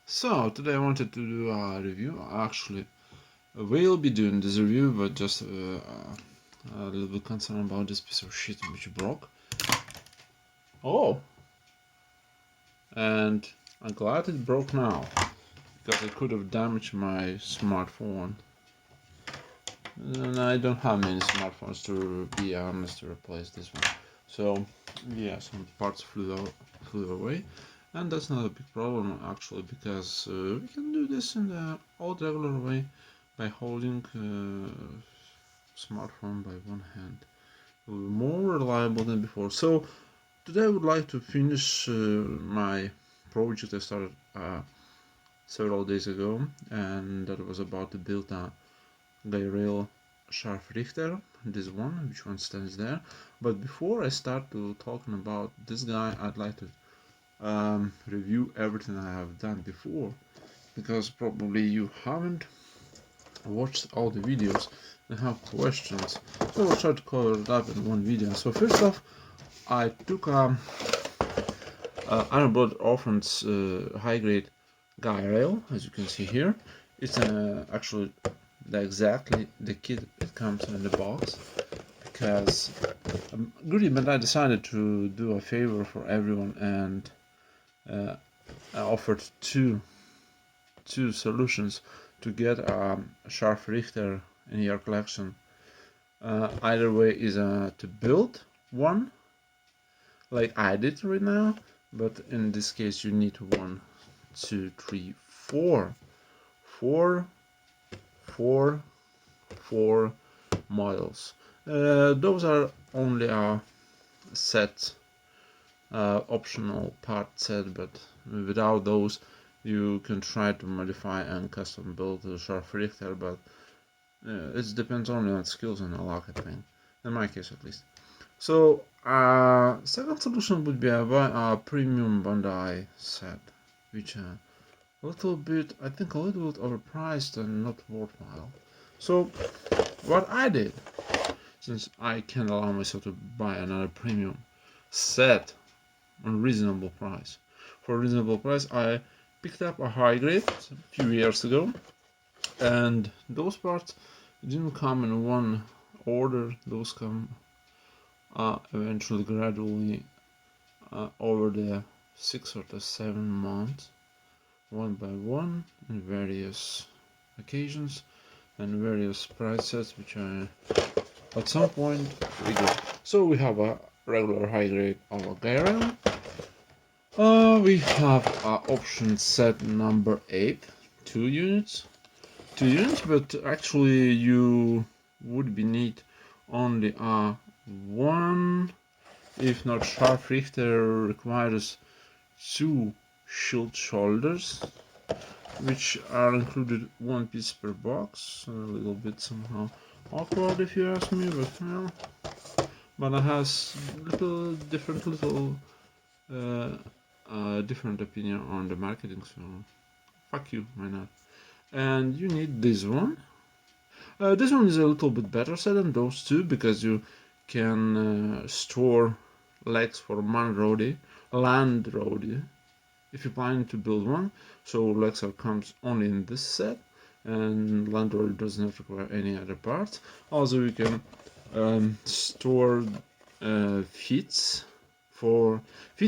So today I wanted to do a review. Actually, we'll be doing this review, but just a little bit concerned about this piece of shit which broke. Oh, and I'm glad it broke now because it could have damaged my smartphone. And I don't have many smartphones to be honest to replace this one. So yeah, some parts flew away, and that's not a big problem actually because we can do this in the old regular way by holding smartphone by one hand. It will be more reliable than before. So today I would like to finish my project I started several days ago, and that was about to build a Geirail Scharfrichter, this one, which one stands there. But before I start to talking about this guy, I'd like to review everything I have done before, because probably you haven't watched all the videos and have questions. So I'll try to cover it up in one video. So first off, I took Iron Blood Orphans high grade Geirail, as you can see here. It's actually exactly the kit it comes in the box, because Goody and I decided to do a favor for everyone, and I offered two solutions to get a Scharfrichter in your collection. Either way is to build one, like I did right now, but in this case you need one, two, three, four models. Those are only a set, optional part set, but without those you can try to modify and custom build the Scharfrichter, but it depends only on skills and luck, I think, in my case at least. So second solution would be a premium Bandai set, which a little bit, I think a little bit overpriced and not worthwhile. So what I did, since I can't allow myself to buy another premium set on reasonable price, for a reasonable price I picked up a high grade a few years ago, and those parts didn't come in one order. Those come eventually gradually over the 6 or the 7 months, one by one, in various occasions and various price sets, which I at some point we go. So we have a regular high grade of a Geirail. We have option set number 8, 2 units. 2 units, but actually you would be need only one, if not Scharfrichter requires 2 shield shoulders, which are included 1 piece per box. A little bit somehow awkward if you ask me, but well, but it has different opinion on the marketing, so fuck you, why not? And you need this one. This one is a little bit better set than those two, because you can store legs for land roadie, if you plan to build one. So Lexar comes only in this set, and Landroid does not require any other parts. Also, you can store feats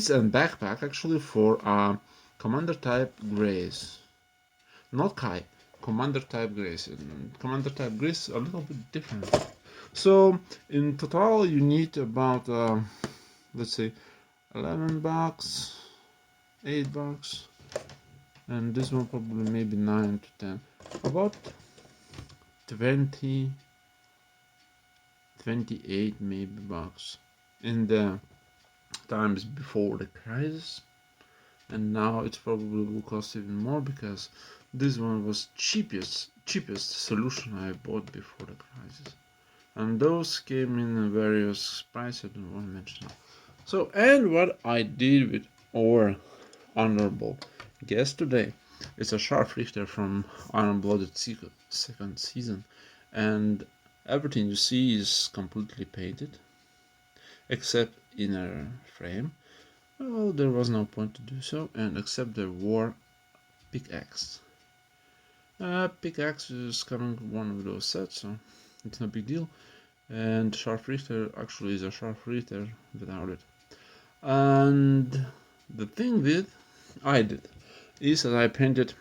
and backpack actually for commander type grace, not Kai. Commander type grace, and commander type grace a little bit different. So in total you need about let's say 11 bucks, 8 bucks, and this one probably maybe 9 to 10, about 20, 28 maybe bucks in the times before the crisis, and now it probably will cost even more, because this one was cheapest solution I bought before the crisis, and those came in various prices I don't want to mention now. So, and what I did with our honorable guest today is a Scharfrichter from Iron Blooded second season, and everything you see is completely painted except inner frame. Well, there was no point to do so, and except the war pickaxe. Pickaxe is coming one of those sets, so it's no big deal. And Scharfrichter actually is a Scharfrichter without it. And the thing I did is that I painted,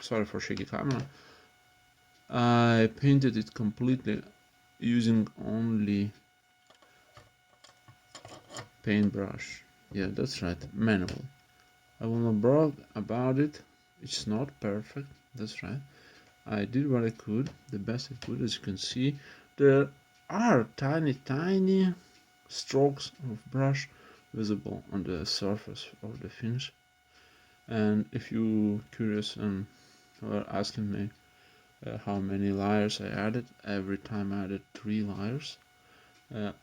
sorry for shaky camera, I painted it completely using only paintbrush. Yeah, that's right, manual. I will not brag about it, it's not perfect, that's right. I did what I could, the best I could. As you can see, there are tiny strokes of brush visible on the surface of the finish. And if you're curious and were asking me how many layers I added, every time I added 3 layers.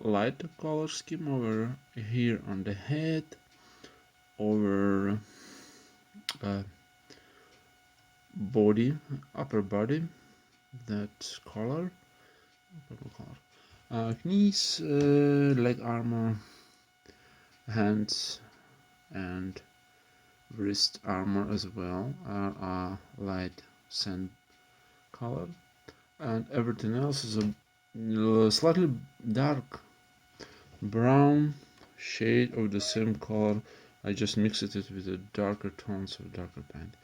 Light color scheme over here on the head, over body, upper body, that color, knees, leg armor, hands, and wrist armor as well are a light sand color, and everything else is a slightly dark brown shade of the same color. I just mixed it with the darker tones of darker paint.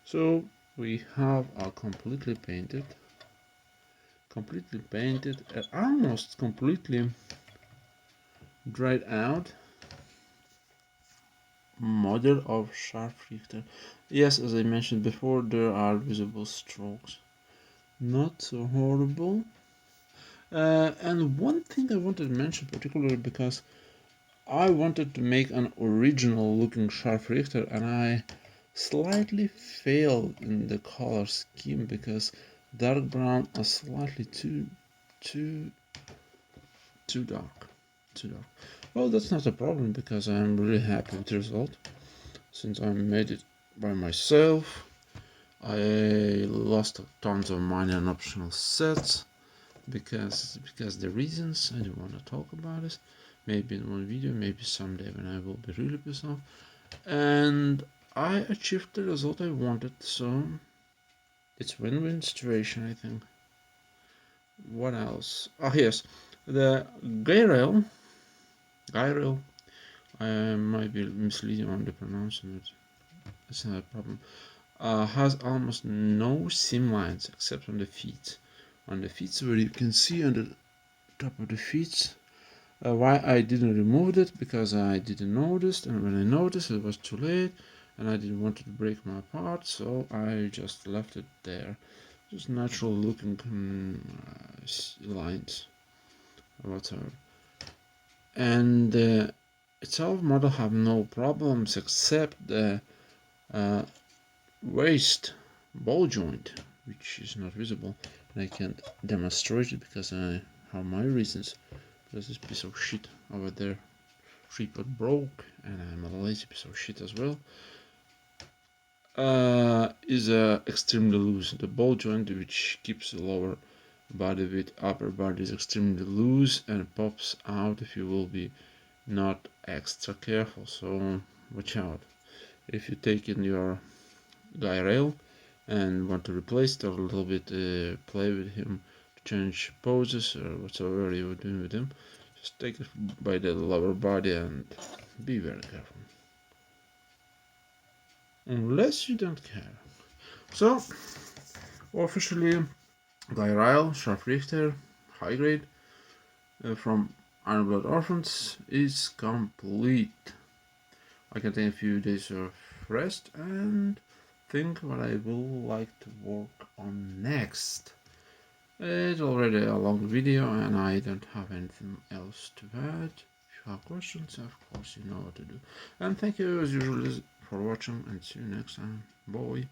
So we have a completely painted, almost completely dried out model of Scharfrichter. Yes, as I mentioned before, there are visible strokes. Not so horrible. And one thing I wanted to mention particularly because I wanted to make an original looking Scharfrichter and I slightly failed in the color scheme because dark brown is slightly too dark. Well, that's not a problem because I'm really happy with the result. Since I made it by myself, I lost tons of money on optional sets because the reasons I don't want to talk about it. Maybe in one video, maybe someday when I will be really pissed off. And I achieved the result I wanted, so it's win-win situation, I think. What else? Oh yes, the Geirail, I might be misleading on the pronunciation, but it's not a problem. Has almost no seam lines except on the feet. On the feet, where you can see on the top of the feet. Why I didn't remove it? Because I didn't notice, and when I noticed it was too late, and I didn't want it to break my part, so I just left it there. Just natural looking lines, whatever. And the itself model have no problems except the waist ball joint, which is not visible, and I can't demonstrate it because I have my reasons. There's this piece of shit over there. Tripod broke, and I'm a lazy piece of shit as well. Is extremely loose. The ball joint, which keeps the lower body with upper body, is extremely loose and pops out if you will be not extra careful. So watch out. If you take in your Geirail and want to replace it or a little bit play with him to change poses or whatever you're doing with him, just take it by the lower body and be very careful. Unless you don't care. So, officially, Geirail Scharfrichter high grade from Ironblood Orphans is complete. I can take a few days of rest and think what I will like to work on next. It's already a long video and I don't have anything else to add. If you have questions, of course you know what to do. And thank you as usual for watching and see you next time. Bye.